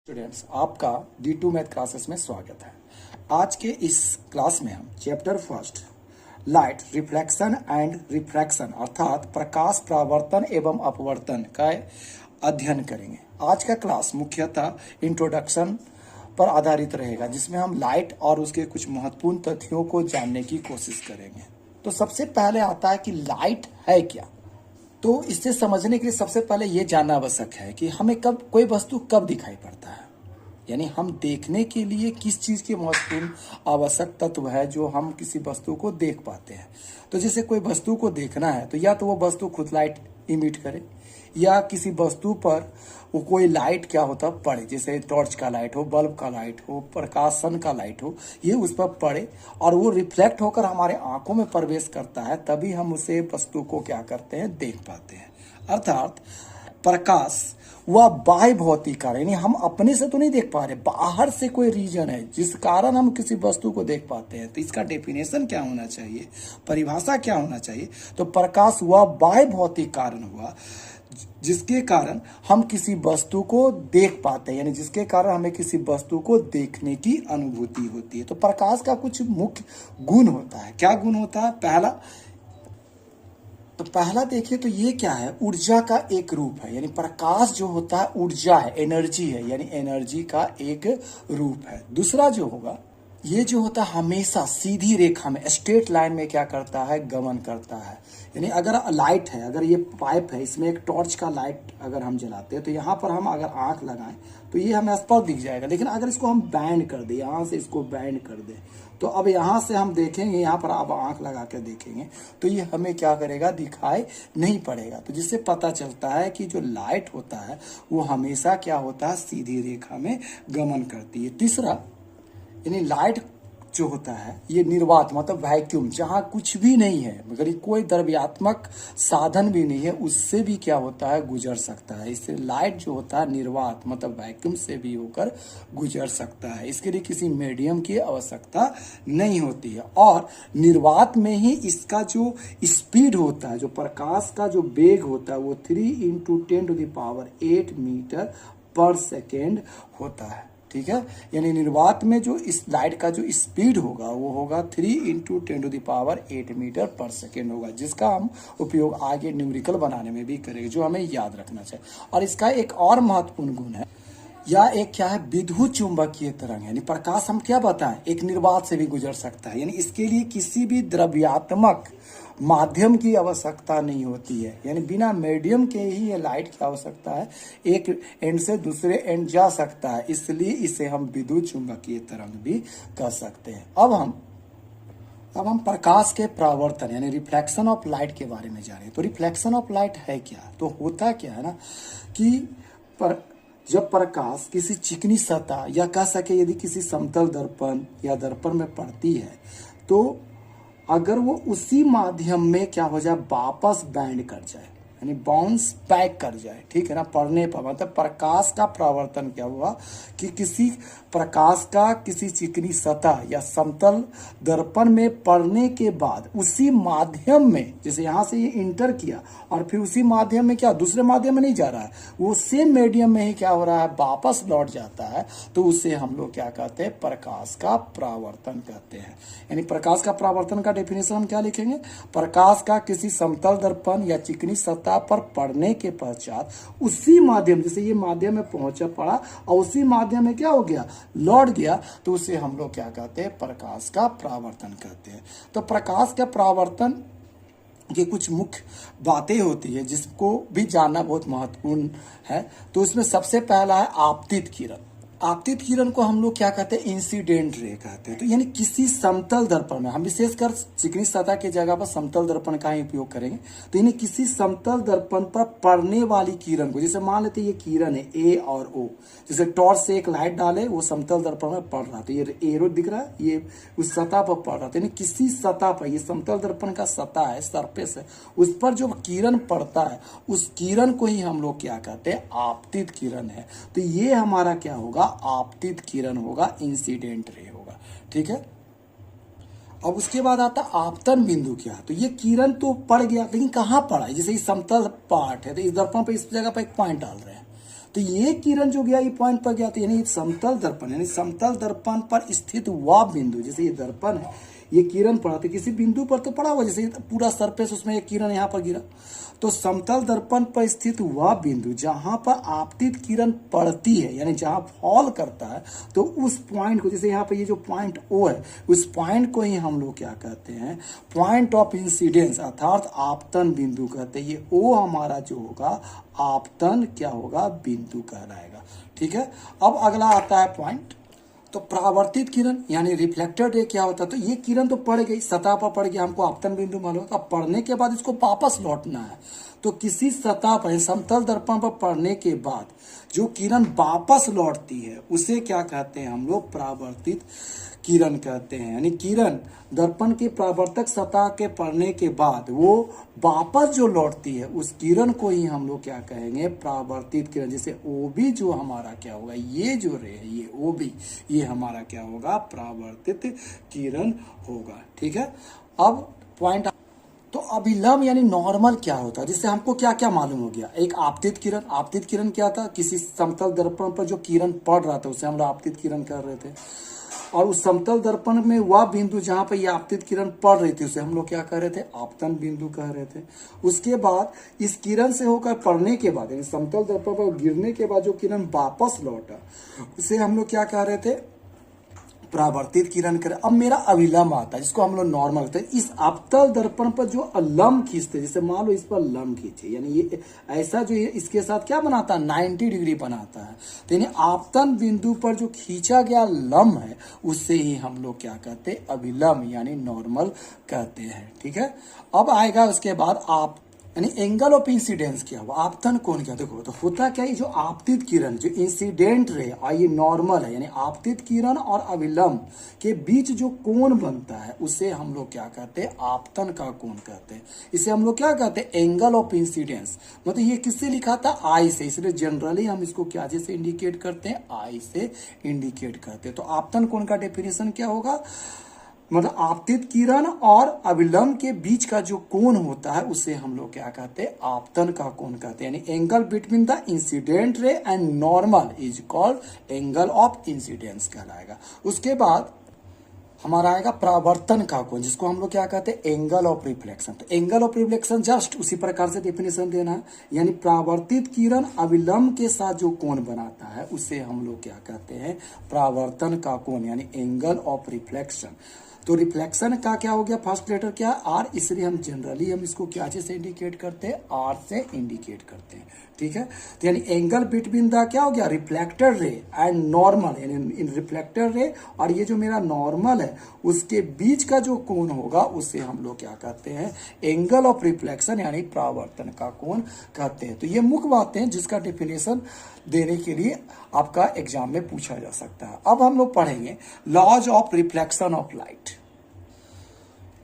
Students, आपका D2 math classes में स्वागत है। आज के इस क्लास में हम chapter first light reflection and refraction अर्थात प्रकाश परावर्तन एवं अपवर्तन का अध्ययन करेंगे। आज का क्लास मुख्यतः इंट्रोडक्शन पर आधारित रहेगा, जिसमें हम लाइट और उसके कुछ महत्वपूर्ण तथ्यों को जानने की कोशिश करेंगे। तो सबसे पहले आता है कि लाइट है क्या। तो इसे समझने के लिए सबसे पहले ये जानना आवश्यक है कि हमें कब कोई वस्तु कब दिखाई पड़ता है, यानी हम देखने के लिए किस चीज की महत्वपूर्ण आवश्यक तत्व है जो हम किसी वस्तु को देख पाते हैं। तो जैसे कोई वस्तु को देखना है तो या तो वो वस्तु खुद लाइट इमिट करे या किसी वस्तु पर वो कोई लाइट क्या होता पड़े, जैसे टॉर्च का लाइट हो, बल्ब का लाइट हो, प्रकाशन का लाइट हो, ये उस पर पड़े और वो रिफ्लेक्ट होकर हमारे आंखों में प्रवेश करता है, तभी हम उसे वस्तु को क्या करते हैं, देख पाते हैं। अर्थात प्रकाश वह बाह्य भौतिक कारण, यानी हम अपने से तो नहीं देख पा रहे, बाहर से कोई रीजन है जिस कारण हम किसी वस्तु को देख पाते हैं। तो इसका डेफिनेशन क्या होना चाहिए, परिभाषा क्या होना चाहिए। तो प्रकाश वह बाह्य भौतिक कारण हुआ जिसके कारण हम किसी वस्तु को देख पाते हैं, यानी जिसके कारण हमें किसी वस्तु को देखने की अनुभूति होती है। तो प्रकाश का कुछ मुख्य गुण होता है। क्या गुण होता है? पहला देखिए तो ये क्या है, ऊर्जा का एक रूप है, यानी प्रकाश जो होता है ऊर्जा है, एनर्जी है, यानी एनर्जी का एक रूप है। दूसरा जो होगा, ये जो होता है हमेशा सीधी रेखा में, स्ट्रेट लाइन में क्या करता है, गमन करता है। यानी अगर लाइट है, अगर ये पाइप है, इसमें एक टॉर्च का लाइट अगर हम जलाते हैं तो यहाँ पर हम अगर आंख लगाएं तो ये हमें स्पष्ट दिख जाएगा। लेकिन अगर इसको हम बैंड कर दें, यहाँ से इसको बैंड कर दें, तो अब यहाँ से हम देखेंगे, यहाँ पर अब आंख लगा कर देखेंगे तो ये हमें क्या करेगा, दिखाई नहीं पड़ेगा। तो जिससे पता चलता है कि जो लाइट होता है वो हमेशा क्या होता है, सीधी रेखा में गमन करती है। तीसरा, यानी लाइट जो होता है ये निर्वात मतलब वैक्यूम, जहां कुछ भी नहीं है, मगर कोई द्रव्यात्मक साधन भी नहीं है, उससे भी क्या होता है, गुजर सकता है। इससे लाइट जो होता है निर्वात मतलब वैक्यूम से भी होकर गुजर सकता है। इसके लिए किसी मीडियम की आवश्यकता नहीं होती है। और निर्वात में ही इसका जो स्पीड होता है, जो प्रकाश का जो वेग होता है, वो 3 × 10⁸ मीटर पर सेकेंड होता है। ठीक है, यानी निर्वात में जो इस लाइट का जो स्पीड होगा वो होगा 3 × 10⁸ मीटर पर सेकेंड होगा, जिसका हम उपयोग आगे न्यूमेरिकल बनाने में भी करेंगे, जो हमें याद रखना चाहिए। और इसका एक और महत्वपूर्ण गुण है, या एक क्या है, विद्युत चुंबकीय तरंग, यानी प्रकाश हम क्या बताएं, एक निर्वात से भी गुजर सकता है। यानी इसके लिए किसी भी द्रव्यात्मक माध्यम की आवश्यकता नहीं होती है, यानी बिना मीडियम के ही ये लाइट की आवश्यकता है, एक एंड से दूसरे एंड जा सकता है, इसलिए इसे हम विद्युत चुंबकीय तरंग भी कह सकते हैं। अब हम प्रकाश के परावर्तन यानी रिफ्लेक्शन ऑफ लाइट के बारे में जानें। तो रिफ्लेक्शन ऑफ लाइट है क्या, तो होता क्या है ना कि जब प्रकाश किसी चिकनी सतह या कह सके यदि किसी समतल दर्पण या दर्पण में पड़ती है तो अगर वो उसी माध्यम में क्या हो जाए, वापस बैंड कर जाए, यानी बाउंस बैक कर जाए, ठीक है ना, पढ़ने पर मतलब प्रकाश का परावर्तन क्या हुआ कि किसी प्रकाश का किसी चिकनी सतह या समतल दर्पण में पड़ने के बाद उसी माध्यम में, जैसे यहाँ से ये इंटर किया और फिर उसी माध्यम में क्या, दूसरे माध्यम में नहीं जा रहा है, वो सेम मीडियम में ही क्या हो रहा है, वापस लौट जाता है, तो उसे हम लोग क्या कहते हैं, प्रकाश का परावर्तन कहते हैं। यानी प्रकाश का परावर्तन का डेफिनेशन हम क्या लिखेंगे, प्रकाश का किसी समतल दर्पण या चिकनी सतह पर पड़ने के पश्चात उसी माध्यम, जैसे ये माध्यम में पहुंचा पड़ा और उसी माध्यम में क्या हो गया, लौट गया, तो उसे हम लोग क्या कहते हैं, प्रकाश का परावर्तन कहते हैं। तो प्रकाश का परावर्तन की कुछ मुख्य बातें होती है जिसको भी जानना बहुत महत्वपूर्ण है। तो उसमें सबसे पहला है आपतित किरण। आपतित किरण को हम लोग क्या कहते हैं, इंसिडेंट रे कहते हैं। तो यानी किसी समतल दर्पण में, हम विशेषकर चिकनी सतह की जगह पर समतल दर्पण का ही उपयोग करेंगे। तो यानी किसी समतल दर्पण पर पड़ने वाली किरण को, जैसे मान लेते ये किरण है ए और ओ, जैसे टॉर्च से एक लाइट डाले वो समतल दर्पण में पड़ रहा, तो ये एरो दिख रहा है, ये उस सतह पर पड़ रहा, तो यानी किसी सतह पर, ये समतल दर्पण का सतह है, सरफेस है, उस पर जो किरण पड़ता है उस किरण को ही हम लोग क्या कहते हैं, आपतित किरण है। तो ये हमारा क्या होगा, आपतित किरण होगा, इंसिडेंट रे होगा। ठीक है, अब उसके बाद आता आपतन बिंदु क्या, तो ये किरण तो पड़ गया लेकिन कहाँ पड़ा है, जैसे इस समतल पार्ट है तो इस दर्पण पे इस जगह पे एक पॉइंट डाल रहे हैं, तो ये किरण जो गया ये पॉइंट पर गया, तो यानी समतल दर्पण यानी समतल दर्पण पर स्थित वह बिंदु, जैसे ये दर्पण है, ये किरण पड़ा तो किसी बिंदु पर तो पड़ा हुआ, जैसे पूरा सरफेस उसमें एक किरण यहाँ पर गिरा, तो समतल दर्पण पर स्थित वह बिंदु जहां पर आपतित किरण पड़ती है यानी जहां फॉल करता है, तो उस पॉइंट को, जैसे यहाँ पर ये जो पॉइंट ओ है, उस पॉइंट को ही हम लोग क्या कहते हैं, पॉइंट ऑफ इंसिडेंस अर्थात आपतन बिंदु कहते हैं। ये ओ हमारा जो होगा आपतन क्या होगा, बिंदु कहलाएगा। ठीक है, अब अगला आता है पॉइंट, तो परावर्तित किरण यानी रिफ्लेक्टेड रे क्या होता है, तो ये किरण तो पड़ गई सतह पर, पड़ गया, हमको आपतन बिंदु मालूम है, अब पड़ने के बाद इसको वापस लौटना है, तो किसी सतह पर समतल दर्पण पर पड़ने के बाद जो किरण वापस लौटती है उसे क्या कहते हैं हम लोग, परावर्तित किरण कहते हैं। यानी किरण दर्पण की परावर्तक सतह के पड़ने के बाद वो वापस जो लौटती है उस किरण को ही हम लोग क्या कहेंगे, परावर्तित किरण। जैसे ओबी जो हमारा क्या होगा, ये जो रे है ये ओबी, ये हमारा क्या होगा, परावर्तित किरण होगा। ठीक है, अब पॉइंट, तो अभिलंब यानी नॉर्मल क्या होता है, जिससे हमको क्या क्या मालूम हो गया, एक आपतित किरण, आपतित किरण क्या था, किसी समतल दर्पण पर जो किरण पड़ रहा था उसे हम लोग आपतित किरण कर रहे थे, और उस समतल दर्पण में वह बिंदु जहां पर यह आपतित किरण पड़ रही थी उसे हम लोग क्या कह रहे थे, आपतन बिंदु कह रहे थे। उसके बाद इस किरण से होकर पड़ने के बाद यानी समतल दर्पण पर गिरने के बाद जो किरण वापस लौटा उसे हम लोग क्या कह रहे थे, परावर्तित किरण करे। अब मेरा अभिलंब आता है जिसको हम लोग नॉर्मल कहते हैं, इस आपतल दर्पण पर जो लंब खींचते, जैसे मान लो इस पर लंब खींचे, यानी ये ऐसा जो ये इसके साथ क्या बनाता है, 90 डिग्री बनाता है, तो यानी आपतन बिंदु पर जो खींचा गया लंब है उससे ही हम लोग क्या कहते हैं, अभिलंब यानी नॉर्मल कहते हैं। ठीक है, अब आएगा उसके बाद आप यानी एंगल ऑफ इंसिडेंस क्या हुआ, आपतन कोण क्या, देखो तो होता क्या है, जो आपतित किरण जो इंसिडेंट रे और ये नॉर्मल है, यानी आपतित किरण और अभिलंब के बीच जो कोण बनता है उसे हम लोग क्या कहते हैं, आपतन का कोण कहते हैं। इसे हम लोग क्या कहते हैं, एंगल ऑफ इंसिडेंस। मतलब ये किससे लिखा था, आई से, इसलिए जनरली हम इसको क्या जैसे इंडिकेट करते हैं, आई से इंडिकेट करते हैं। तो आपतन कोण का डेफिनेशन क्या होगा, मतलब आपतित किरण और अभिलंब के बीच का जो कोण होता है उसे हम लोग क्या कहते हैं, आपतन का कोण कहते हैं। यानी angle between the incident ray and normal is called angle of incidence कहलाएगा। उसके बाद हमारा आएगा परावर्तन का कोण, जिसको हम लोग क्या कहते हैं, एंगल ऑफ रिफ्लेक्शन। तो एंगल ऑफ रिफ्लेक्शन जस्ट उसी प्रकार से डेफिनेशन देना है, यानी परावर्तित किरण अभिलंब के साथ जो कोण बनाता है उसे हम लोग क्या कहते हैं, परावर्तन का कोण यानी एंगल ऑफ रिफ्लेक्शन। तो रिफ्लेक्शन का क्या हो गया, फर्स्ट लेटर क्या, आर, इसलिए हम जनरली हम इसको क्या से इंडिकेट करते हैं, आर से इंडिकेट करते हैं। ठीक है, तो यानी एंगल बिटवीन द क्या हो गया, रिफ्लेक्टेड रे एंड नॉर्मल, यानी इन रिफ्लेक्टेड रे और ये जो मेरा नॉर्मल है उसके बीच का जो कोण होगा उसे हम लोग क्या कहते हैं, एंगल ऑफ रिफ्लेक्शन यानी परावर्तन का कोण कहते हैं। तो ये मुख्य बातें जिसका डेफिनेशन देने के लिए आपका एग्जाम में पूछा जा सकता है। अब हम लोग पढ़ेंगे laws of reflection of light.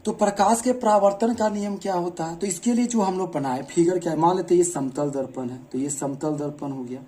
तो प्रकाश के परावर्तन का नियम क्या होता है, तो इसके लिए जो हम लोग बनाए फिगर क्या है, मान लेते ये समतल दर्पण है, तो ये समतल दर्पण हो गया।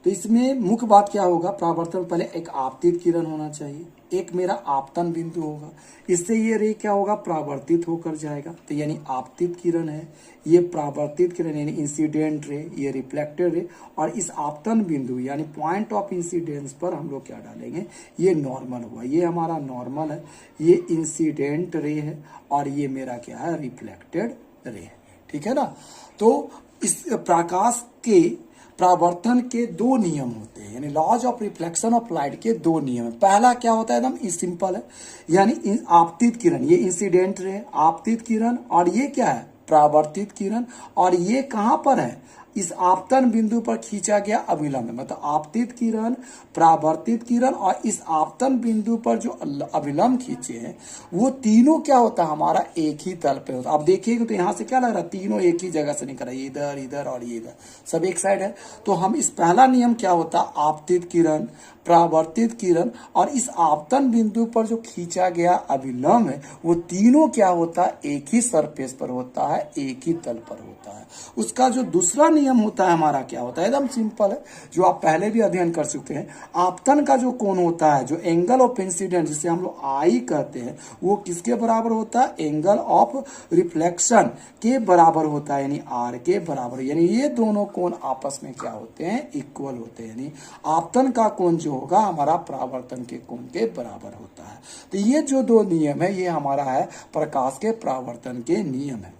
तो इसमें मुख्य बात क्या होगा, परावर्तन पहले एक आपतित किरण होना चाहिए, एक मेरा आपतन बिंदु होगा, इससे ये रे क्या होगा, परावर्तित होकर जाएगा। तो यानी आपतित किरण है, ये परावर्तित किरण यानी इंसिडेंट रे, ये रिफ्लेक्टेड रे, और इस आपतन बिंदु यानी पॉइंट ऑफ इंसिडेंस पर हम लोग क्या डालेंगे, ये नॉर्मल हुआ, ये हमारा नॉर्मल है, ये इंसिडेंट रे है और ये मेरा क्या है, रिफ्लेक्टेड रे है। ठीक है ना, तो इस प्रकाश के परावर्तन के दो नियम होते हैं, यानी laws of reflection of light के दो नियम है। पहला क्या होता है, एकदम सिंपल है, यानी आपतित किरण, ये इंसिडेंट रे, आपतित किरण, और ये क्या है, परावर्तित किरण, और ये कहां पर है, इस आपतन बिंदु पर खींचा गया अभिलंब, मतलब आपतित किरण, परावर्तित किरण और इस आपतन बिंदु पर जो अभिलंब खींचे हैं वो तीनों क्या होता है, हमारा एक ही तल पे होता है। आप देखिएगा तो यहाँ से क्या लग रहा है, तीनों एक ही जगह से निकल रहा है, इधर इधर और ये इधर, सब एक साइड है। तो हम इस पहला नियम क्या होता है, आपतित किरण, परावर्तित किरण और इस आपतन बिंदु पर जो खींचा गया अभिलंब है वो तीनों क्या होता है, एक ही सरफेस पर होता है, एक ही तल पर होता है। उसका जो दूसरा नियम नियम होता है हमारा क्या होता है, एकदम सिंपल है, जो आप पहले भी अध्ययन कर चुके हैं। आपतन का जो कोण होता है, जो एंगल ऑफ इंसिडेंट जिसे हम लोग आई कहते हैं, वो किसके बराबर होता है, एंगल ऑफ रिफ्लेक्शन के बराबर होता है, यानी आर के बराबर। यानी ये दोनों कोण आपस में क्या होते हैं, इक्वल होते हैं। यानी आपतन का कोण जो होगा हमारा परावर्तन के कोण के बराबर होता है। तो ये जो दो नियम है ये हमारा है प्रकाश के परावर्तन के नियम है।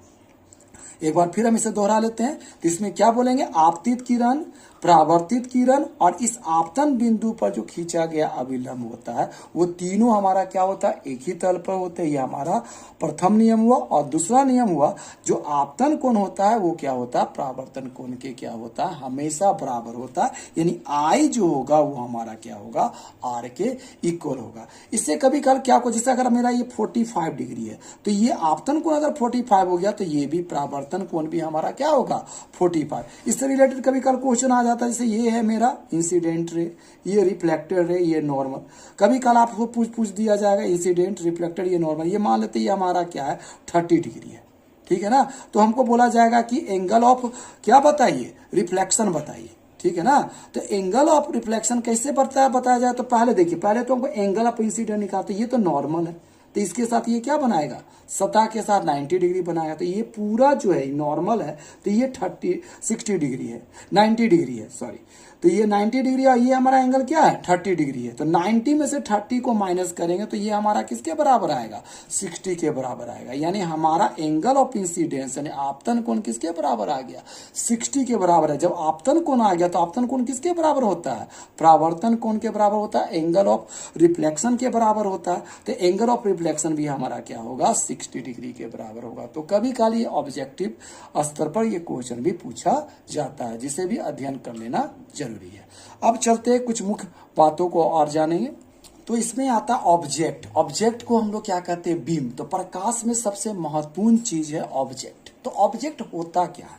एक बार फिर हम इसे दोहरा लेते हैं। तो इसमें क्या बोलेंगे, आपतित किरण, परावर्तित किरण और इस आपतन बिंदु पर जो खींचा गया अभिलंब होता है वो तीनों हमारा क्या होता है, एक ही तल पर होते हैं। ये हमारा प्रथम नियम हुआ। और दूसरा नियम हुआ, जो आपतन कोण होता है वो क्या होता है, परावर्तन कोण के क्या होता है, हमेशा बराबर होता है। यानी आई जो होगा वो हमारा क्या होगा, आर के इक्वल होगा। इससे कभी कल क्या हो, जैसे अगर मेरा ये 45 डिग्री है तो ये आपतन कोण अगर 45 हो गया तो ये भी परावर्तन कोण भी हमारा क्या होगा, 45। इससे रिलेटेड कभी कल क्वेश्चन आ जाता है, जैसे ये है मेरा इंसिडेंट रे, ये रिफ्लेक्टेड रे, ये नॉर्मल। कभी कल आपको पूछ दिया जाएगा इंसिडेंट, रिफ्लेक्टेड, ये नॉर्मल। ये मान लेते हैं ये हमारा क्या है, 30 डिग्री है, ठीक है ना। तो हमको बोला जाएगा कि एंगल ऑफ क्या बताइए, रिफ्लेक्शन बताइए, ठीक है ना। तो एंगल ऑफ रिफ्लेक्शन कैसे बताया जाए, तो पहले देखिए, पहले तो हमको एंगल ऑफ इंसिडेंट निकालते, ये तो नॉर्मल है, तो इसके साथ ये क्या बनाएगा, सतह के साथ 90 डिग्री बनाएगा। तो ये पूरा जो है नॉर्मल है, तो ये 60 डिग्री है, 90 डिग्री है, सॉरी। तो ये 90 डिग्री और ये हमारा एंगल क्या है, 30 डिग्री है। तो 90 में से 30 को माइनस करेंगे तो ये हमारा किसके बराबर आएगा, 60 के बराबर आएगा। यानी हमारा एंगल ऑफ इंसिडेंस यानी आपतन कोण किसके बराबर आ गया, 60 के बराबर है। जब आपतन कोण आ गया तो आपतन कोण किसके बराबर होता है, परावर्तन कोण के बराबर होता है, एंगल ऑफ रिफ्लेक्शन के बराबर होता है। तो एंगल ऑफ रिफ्लेक्शन भी हमारा क्या होगा, 60 डिग्री के बराबर होगा। तो कभी काल ये ऑब्जेक्टिव स्तर पर ये क्वेश्चन भी पूछा जाता है, जिसे भी अध्ययन कर लेना जरूरी है। अब चलते हैं कुछ मुख्य बातों को और जानेंगे। तो इसमें आता ऑब्जेक्ट। ऑब्जेक्ट को हम लोग क्या कहते हैं, बीम। तो प्रकाश में सबसे महत्वपूर्ण चीज है ऑब्जेक्ट। तो ऑब्जेक्ट होता क्या है,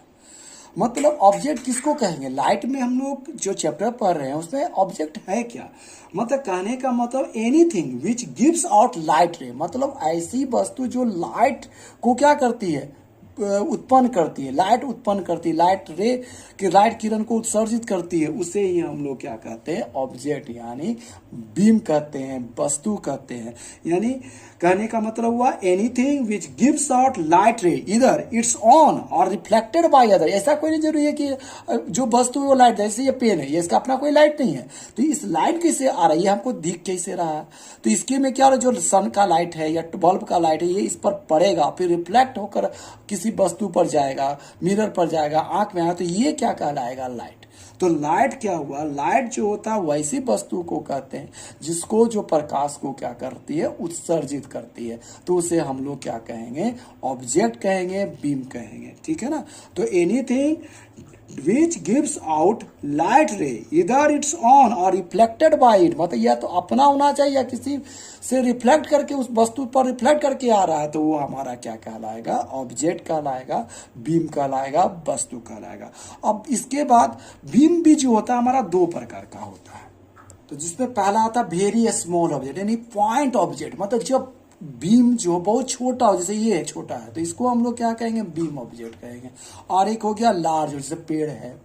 मतलब ऑब्जेक्ट किसको कहेंगे। लाइट में हम लोग जो चैप्टर पढ़ रहे हैं उसमें ऑब्जेक्ट है क्या, मतलब कहने का मतलब anything which gives out light रे, मतलब ऐसी वस्तु जो लाइट को क्या करती है, उत्पन्न करती है, लाइट उत्पन्न करती है, लाइट रे कि लाइट किरण को उत्सर्जित करती है, उसे ही हम लोग क्या कहते हैं, ऑब्जेक्ट यानी बीम कहते हैं, वस्तु कहते हैं। यानी कहने का मतलब हुआ anything which gives out light रे इधर इट्स ऑन और रिफ्लेक्टेड बाय अदर। ऐसा कोई नहीं जरूरी है कि जो वस्तु है वो लाइट, जैसे ये पेन है, ये इसका अपना कोई लाइट नहीं है, तो इस लाइट कैसे आ रही है, हमको दिख कैसे रहा है, तो इसके में क्या हो रहा है, जो सन का लाइट है या बल्ब का लाइट है, ये इस पर पड़ेगा, फिर रिफ्लेक्ट होकर किसी वस्तु पर जाएगा, मिरर पर जाएगा, आंख में आएगा, तो ये क्या कहलाएगा, लाइट। तो लाइट क्या हुआ, लाइट जो होता है वैसी वस्तु को कहते हैं जिसको जो प्रकाश को क्या करती है, उत्सर्जित करती है, तो उसे हम लोग क्या कहेंगे, ऑब्जेक्ट कहेंगे, बीम कहेंगे, ठीक है ना। तो anything which gives out light रे इधर इट्स ऑन और रिफ्लेक्टेड बाय इट, मतलब या तो अपना होना चाहिए या किसी से रिफ्लेक्ट करके उस वस्तु पर रिफ्लेक्ट करके आ रहा है, तो वो हमारा क्या कहलाएगा, ऑब्जेक्ट कहलाएगा, बीम कहलाएगा, वस्तु कहलाएगा। अब इसके बाद बीम भी जो होता है हमारा दो प्रकार का होता है। तो जिसमें पहला आता है वेरी स्मॉल ऑब्जेक्ट यानी पॉइंट ऑब्जेक्ट, मतलब जब बीम जो बहुत छोटा हो, जैसे ये छोटा है तो इसको हम लोग क्या कहेंगे, बीम ऑब्जेक्ट कहेंगे। और एक हो गया लार्ज, जैसे पेड़ है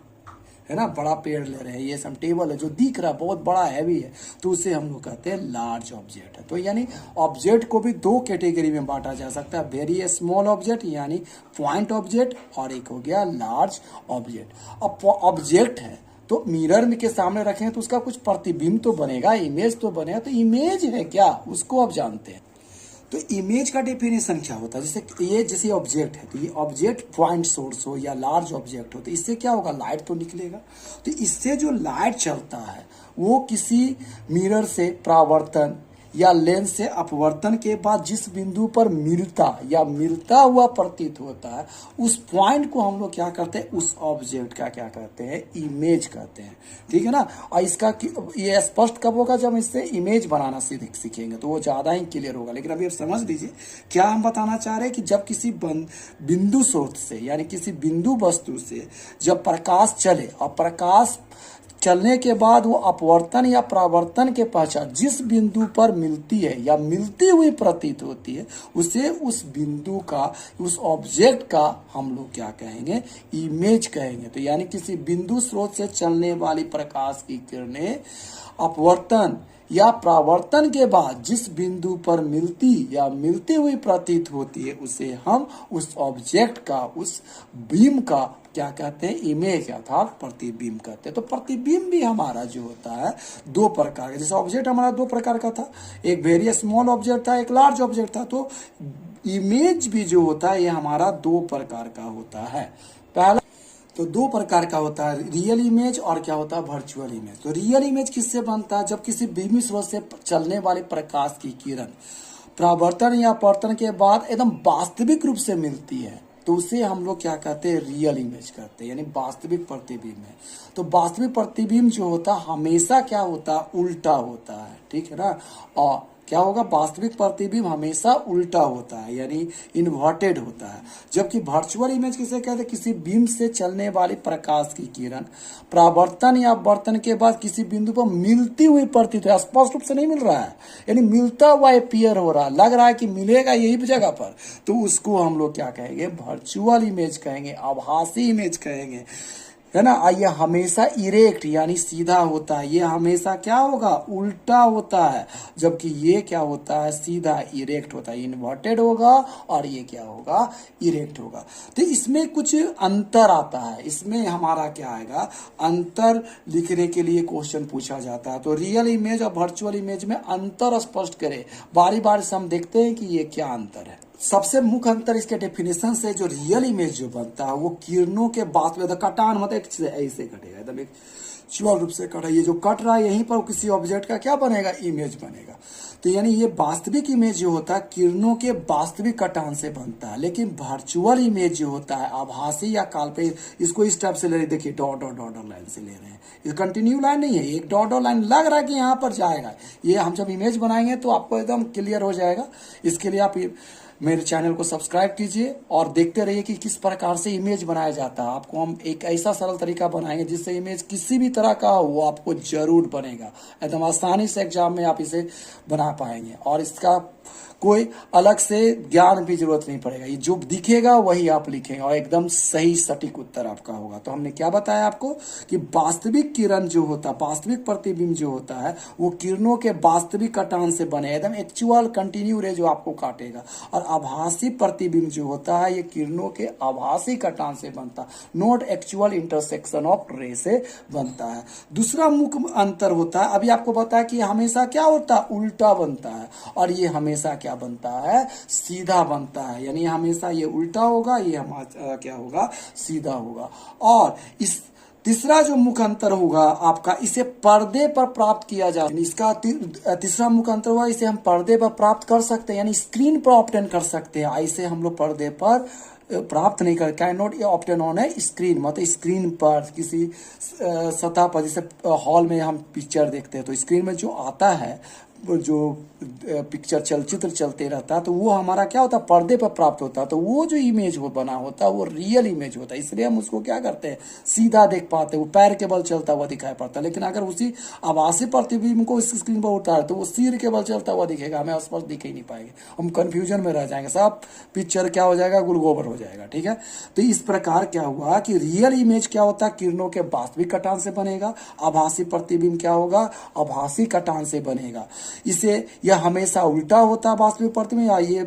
ना, बड़ा पेड़ ले रहे हैं, ये सब टेबल है जो दिख रहा है बहुत बड़ा हैवी है, तो उसे हम लोग कहते हैं लार्ज ऑब्जेक्ट है। तो यानी ऑब्जेक्ट को भी दो कैटेगरी में बांटा जा सकता है, वेरी स्मॉल ऑब्जेक्ट यानी पॉइंट ऑब्जेक्ट, और एक हो गया लार्ज ऑब्जेक्ट। अब ऑब्जेक्ट है तो मिरर में के सामने रखें तो उसका कुछ प्रतिबिंब तो बनेगा, इमेज तो बनेगा, तो इमेज है क्या, उसको आप जानते हैं। तो इमेज का डेफिनेशन क्या होता है, जैसे ये जैसे ऑब्जेक्ट है, तो ये ऑब्जेक्ट पॉइंट सोर्स हो या लार्ज ऑब्जेक्ट हो, तो इससे क्या होगा, लाइट तो निकलेगा। तो इससे जो लाइट चलता है वो किसी मिरर से परावर्तन या लेंस से अपवर्तन के बाद जिस बिंदु पर मिलता या मिलता हुआ प्रतीत होता है, उस पॉइंट को हम लोग क्या करते हैं, उस ऑब्जेक्ट का क्या कहते हैं, इमेज कहते हैं, ठीक है ना। और इसका ये स्पष्ट कब होगा, जब इससे इमेज बनाना सीखेंगे तो वो ज्यादा ही क्लियर होगा। लेकिन अभी आप समझ लीजिए क्या हम बताना चाह रहे हैं, कि जब किसी बिंदु स्रोत से यानी किसी बिंदु वस्तु से जब प्रकाश चले और प्रकाश चलने के बाद वो अपवर्तन या परावर्तन के पश्चात जिस बिंदु पर मिलती है या मिलती हुई प्रतीत होती है, उसे उस बिंदु का, उस ऑब्जेक्ट का हम लोग क्या कहेंगे, इमेज कहेंगे। तो यानी किसी बिंदु स्रोत से चलने वाली प्रकाश की किरणें अपवर्तन या परावर्तन के बाद जिस बिंदु पर मिलती या मिलती हुई प्रतीत होती है, उसे हम उस ऑब्जेक्ट का, उस बीम का क्या कहते हैं, इमेज अर्थात प्रतिबिंब कहते हैं। तो प्रतिबिंब भी हमारा जो होता है दो प्रकार का, जैसे ऑब्जेक्ट हमारा दो प्रकार का था, एक वेरी स्मॉल ऑब्जेक्ट था, एक लार्ज ऑब्जेक्ट था। तो इमेज भी जो होता है ये हमारा दो प्रकार का होता है। पहला तो दो प्रकार का होता है, रियल इमेज और क्या होता है, वर्चुअल इमेज। तो रियल इमेज किससे बनता है, जब किसी बिंदु स्रोत से चलने वाली प्रकाश की किरण परावर्तन या अपवर्तन के बाद एकदम वास्तविक रूप से मिलती है, तो उसे हम लोग क्या कहते हैं, रियल इमेज कहते हैं, यानी वास्तविक प्रतिबिंब है। तो वास्तविक प्रतिबिंब जो होता है हमेशा क्या होता है, उल्टा होता है, ठीक है ना। और क्या होगा, वास्तविक प्रतिबिंब हमेशा उल्टा होता है, यानी इन्वर्टेड होता है। जबकि वर्चुअल इमेज किसे कहते हैं, किसी बिंब से चलने वाली प्रकाश की किरण परावर्तन या अपवर्तन के बाद किसी बिंदु पर मिलती हुई प्रतीत है, स्पष्ट रूप से नहीं मिल रहा है, यानी मिलता हुआ अपीयर हो रहा है, लग रहा है कि मिलेगा यही जगह पर, तो उसको हम लोग क्या कहेंगे, वर्चुअल इमेज कहेंगे, आभासी इमेज कहेंगे, है ना। ये हमेशा इरेक्ट यानी सीधा होता है, ये हमेशा क्या होगा, उल्टा होता है, जबकि ये क्या होता है, सीधा इरेक्ट होता है, इन्वर्टेड होगा, और ये क्या होगा, इरेक्ट होगा। तो इसमें कुछ अंतर आता है, इसमें हमारा क्या आएगा, अंतर लिखने के लिए क्वेश्चन पूछा जाता है। तो रियल इमेज और वर्चुअल इमेज में अंतर स्पष्ट करें, बारी बारी से हम देखते हैं कि ये क्या अंतर है। सबसे मुख्य अंतर इसके डेफिनेशन से, जो रियल इमेज जो बनता है वो किरणों के बाद में कटान मतलब ऐसे कटेगा, एकदम एक चुअल रूप से कटा, ये जो कट रहा है यहीं पर किसी ऑब्जेक्ट का क्या बनेगा, इमेज बनेगा। तो यानी ये वास्तविक इमेज जो होता है किरणों के वास्तविक कटान से बनता है, लेकिन वर्चुअल इमेज जो होता है आभासी या काल्पनिक, इसको इस टाइप से ले रहे, देखिए डॉट डॉट डॉट लाइन से ले रहे हैं, ये कंटिन्यू लाइन नहीं है, एक डॉट डॉट लाइन लग रहा है कि यहाँ पर जाएगा। ये हम जब इमेज बनाएंगे तो आपको एकदम क्लियर हो जाएगा। इसके लिए आप मेरे चैनल को सब्सक्राइब कीजिए और देखते रहिए कि किस प्रकार से इमेज बनाया जाता है। आपको हम एक ऐसा सरल तरीका बनाएंगे जिससे इमेज किसी भी तरह का हो वो आपको जरूर बनेगा, एकदम आसानी से एग्जाम में आप इसे बना पाएंगे, और इसका कोई अलग से ज्ञान भी जरूरत नहीं पड़ेगा, ये जो दिखेगा वही आप लिखेंगे और एकदम सही सटीक उत्तर आपका होगा। तो हमने क्या बताया आपको कि वास्तविक किरण जो होता है, वास्तविक प्रतिबिंब जो होता है वो किरणों के वास्तविक कटान से बने, एकदम एक्चुअल कंटिन्यू रे जो आपको काटेगा, और आभासी प्रतिबिंब जो होता है ये किरणों के आभासी कटान से बनता, नॉट एक्चुअल इंटरसेक्शन ऑफ रे से बनता है। दूसरा मुख्य अंतर होता है, अभी आपको बताया कि हमेशा क्या होता है, उल्टा बनता है, और ये हमेशा क्या बनता है, सीधा बनता है, यानी हमेशा ये उल्टा होगा, ये हमारा क्या होगा, सीधा होगा। और इस तीसरा जो मुख्य अंतर होगा आपका, इसे पर्दे पर प्राप्त किया जा, इसका तीसरा मुख्य अंतर हुआ, इसे हम पर्दे पर प्राप्त कर सकते हैं, यानी स्क्रीन पर ऑब्टेन कर सकते हैं, ऐसे हम लोग पर्दे पर प्राप्त नहीं कर, कैन नॉट ऑब्टेन ऑन है स्क्रीन, मतलब स्क्रीन पर किसी सतह पर, जैसे हॉल में हम पिक्चर देखते हैं तो स्क्रीन में जो आता है, जो पिक्चर चलचित्र चलते रहता है, तो वो हमारा क्या होता है, पर्दे पर प्राप्त होता है। तो वो जो इमेज वो बना होता है वो रियल इमेज होता है, इसलिए हम उसको क्या करते हैं, सीधा देख पाते हैं, वो पैर के बल चलता हुआ दिखाई पड़ता है। लेकिन अगर उसी आभासी प्रतिबिंब को इस स्क्रीन पर उतारे तो वो सिर के बल चलता हुआ दिखेगा, हमें स्पष्ट दिख ही नहीं पाएंगे, हम कंफ्यूजन में रह जाएंगे, सब पिक्चर क्या हो जाएगा, गुलगोबर हो जाएगा, ठीक है। तो इस प्रकार क्या हुआ कि रियल इमेज क्या होता है, किरणों के वास्तविक कटान से बनेगा, आभासी प्रतिबिंब क्या होगा, आभासी कटान से बनेगा। इसे यह हमेशा उल्टा होता है वास्तविक प्रतिबिंब, या ये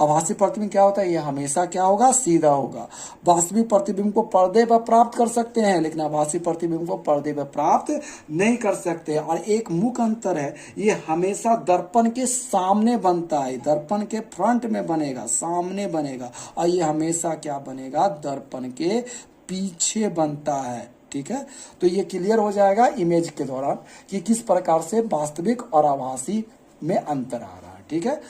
आभासी प्रतिबिंब क्या होता है, ये हमेशा क्या होगा, सीधा होगा। वास्तविक प्रतिबिंब को पर्दे पर प्राप्त कर सकते हैं, लेकिन आभासी प्रतिबिंब को पर्दे पर प्राप्त नहीं कर सकते। और एक मुख्य अंतर है, ये हमेशा दर्पण के सामने बनता है, दर्पण के फ्रंट में बनेगा, सामने बनेगा, और ये हमेशा क्या बनेगा, दर्पण के पीछे बनता है, ठीक है। तो ये क्लियर हो जाएगा इमेज के दौरान कि किस प्रकार से वास्तविक और आभासी में अंतर आ रहा है, ठीक है।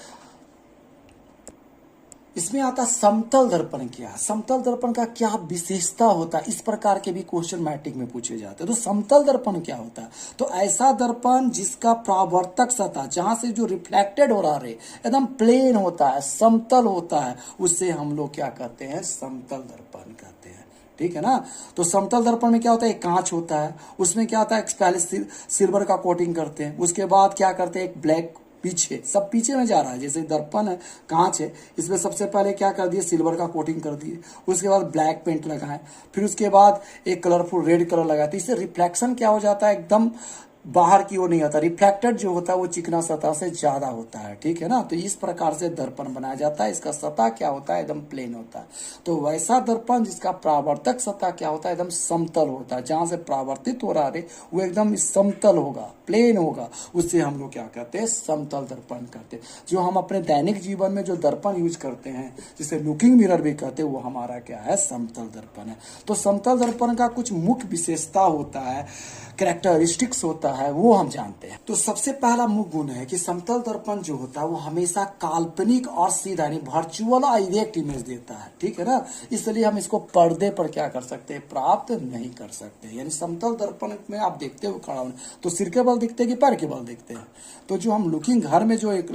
इसमें आता समतल दर्पण क्या है, समतल दर्पण का क्या विशेषता होता है, इस प्रकार के भी क्वेश्चन मैट्रिक में पूछे जाते हैं। तो समतल दर्पण क्या होता है, तो ऐसा दर्पण जिसका परावर्तक सतह, जहां से जो रिफ्लेक्टेड हो रहा है एकदम प्लेन होता है, समतल होता है, उससे हम लोग क्या कहते हैं, समतल दर्पण कहते हैं, ठीक है ना। तो समतल दर्पण में क्या होता है, एक कांच होता है, उसमें क्या होता है, पहले सिल्वर का कोटिंग करते हैं, उसके बाद क्या करते हैं, एक ब्लैक, पीछे सब पीछे में जा रहा है, जैसे दर्पण है, कांच है, इसमें सबसे पहले क्या कर दिए, सिल्वर का कोटिंग कर दिए, उसके बाद ब्लैक पेंट लगाए, फिर उसके बाद एक कलरफुल रेड कलर लगाए, तो इससे रिफ्लेक्शन क्या हो जाता है, एकदम बाहर की ओर नहीं आता, रिफ्लेक्टेड जो होता है वो चिकना सतह से ज्यादा होता है, ठीक है ना। तो इस प्रकार से दर्पण बनाया जाता है, इसका सतह क्या होता है, एकदम प्लेन होता है। तो वैसा दर्पण जिसका परावर्तक सतह क्या होता है, एकदम समतल होता है, जहां से परावर्तित हो रहा है वो एकदम समतल होगा, प्लेन होगा, उससे हम लोग क्या कहते हैं, समतल दर्पण कहते हैं। जो हम अपने दैनिक जीवन में जो दर्पण यूज करते हैं, जिसे लुकिंग मिरर भी कहते हैं, वो हमारा क्या है, समतल दर्पण है। तो समतल दर्पण का कुछ मुख्य विशेषता होता है, कैरेक्टरिस्टिक्स होता है, वो हम जानते हैं। तो सबसे पहला मुख्य गुण है कि समतल दर्पण जो होता है वो हमेशा काल्पनिक और सीधा यानी वर्चुअल डायरेक्ट इमेज देता है, ठीक है ना। इसलिए हम इसको पर्दे पर क्या कर सकते हैं, प्राप्त नहीं कर सकते। यानी समतल दर्पण में आप देखते हो खड़ा होने, तो सिर के बल दिखते हैं कि पैर के बल दिखते हैं। तो जो हम लुकिंग घर में जो एक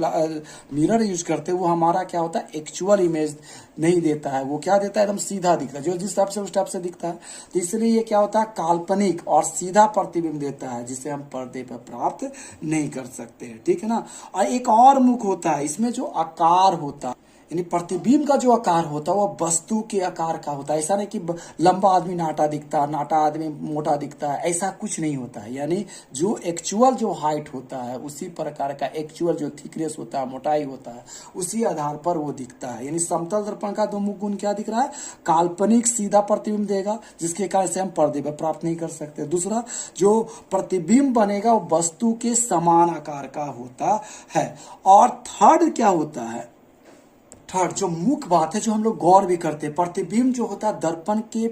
मिरर यूज करते हैं वो हमारा क्या होता है, एक्चुअल इमेज नहीं देता है, वो क्या देता है, एकदम सीधा दिखता है, जो जिस टाइप से उस टाइप से दिखता है। तो इसलिए ये क्या होता है, काल्पनिक और सीधा प्रतिबिंब देता है, जिसे हम पर्दे पर प्राप्त नहीं कर सकते हैं, ठीक है ना। और एक और मुख्य होता है, इसमें जो आकार होता है, यानी प्रतिबिंब का जो आकार होता है वो वस्तु के आकार का होता है। ऐसा नहीं कि लंबा आदमी नाटा दिखता है, नाटा आदमी मोटा दिखता है, ऐसा कुछ नहीं होता है। यानी जो एक्चुअल जो हाइट होता है, उसी प्रकार का एक्चुअल जो थिकनेस होता है, मोटाई होता है, उसी आधार पर वो दिखता है। यानी समतल दर्पण का दो मुख्य गुण क्या दिख रहा है, काल्पनिक सीधा प्रतिबिंब देगा, जिसके कारण से हम पर्दे पर प्राप्त नहीं कर सकते। दूसरा, जो प्रतिबिंब बनेगा वो वस्तु के समान आकार का होता है। और थर्ड क्या होता है, थर्ड जो मुख्य बात है, जो हम लोग गौर भी करते हैं, प्रतिबिंब जो होता है दर्पण के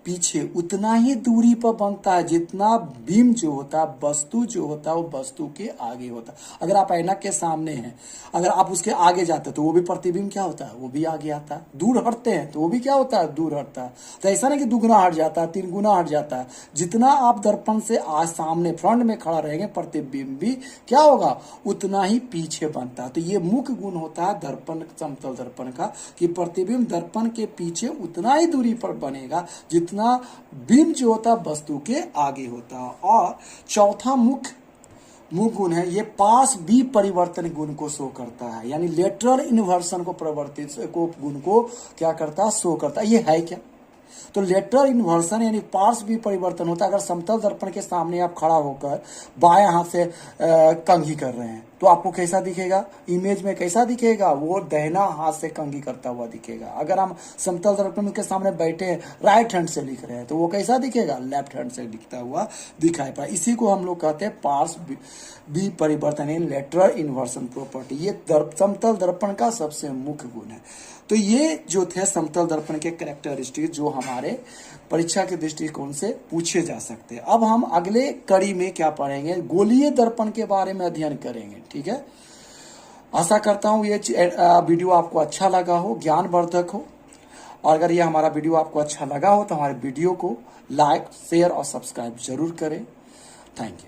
पीछे उतना ही दूरी पर बनता है जितना बिंब जो होता है, वस्तु जो होता है वो वस्तु के आगे होता है। अगर आप ऐनक के सामने हैं, अगर आप उसके आगे जाते हैं तो वो भी प्रतिबिंब क्या होता है, वो भी आगे आता है। दूर हटते हैं तो वो भी क्या होता है, दूर हटता है। तो ऐसा नहीं कि 2 गुना हट जाता है, 3 गुना हट जाता है। जितना आप दर्पण से आज सामने फ्रंट में खड़ा रहेंगे, प्रतिबिंब भी क्या होगा, उतना ही पीछे बनता है। तो ये मुख्य गुण होता है दर्पण, समतल दर्पण का, कि प्रतिबिंब दर्पण के पीछे उतना ही दूरी पर बनेगा जितना बिंब जो होता है वस्तु के आगे होता है। और चौथा मुख्य गुण है, ये पास बी परिवर्तन गुण को शो करता है, यानी लेटरल इन्वर्सन को परिवर्तित गुण को क्या करता है, शो करता है। ये है क्या, तो लेटरल इन्वर्सन यानी पार्श्व भी परिवर्तन होता है। अगर समतल दर्पण के सामने आप खड़ा होकर बाएं हाथ से कंघी कर रहे हैं तो आपको कैसा दिखेगा, इमेज में कैसा दिखेगा, वो दाहिना हाथ से कंघी करता हुआ दिखेगा। अगर हम समतल दर्पण के सामने बैठे हैं, राइट हैंड से लिख रहे हैं, तो वो कैसा दिखेगा, लेफ्ट हैंड से दिखता हुआ दिखाई पड़ा। इसी को हम लोग कहते हैं पार्श्व बी परिवर्तन, लेटरल इन्वर्सन प्रॉपर्टी। ये समतल दर्पण का सबसे मुख्य गुण है। तो ये जो थे समतल दर्पण के कैरेक्टरिस्टिक जो हमारे परीक्षा के दृष्टिकोण से पूछे जा सकते हैं। अब हम अगले कड़ी में क्या पढ़ेंगे, गोलीय दर्पण के बारे में अध्ययन करेंगे, ठीक है। आशा करता हूँ ये वीडियो आपको अच्छा लगा हो, ज्ञानवर्धक हो। और अगर ये हमारा वीडियो आपको अच्छा लगा हो तो हमारे वीडियो को लाइक, शेयर और सब्सक्राइब जरूर करें। Thank you.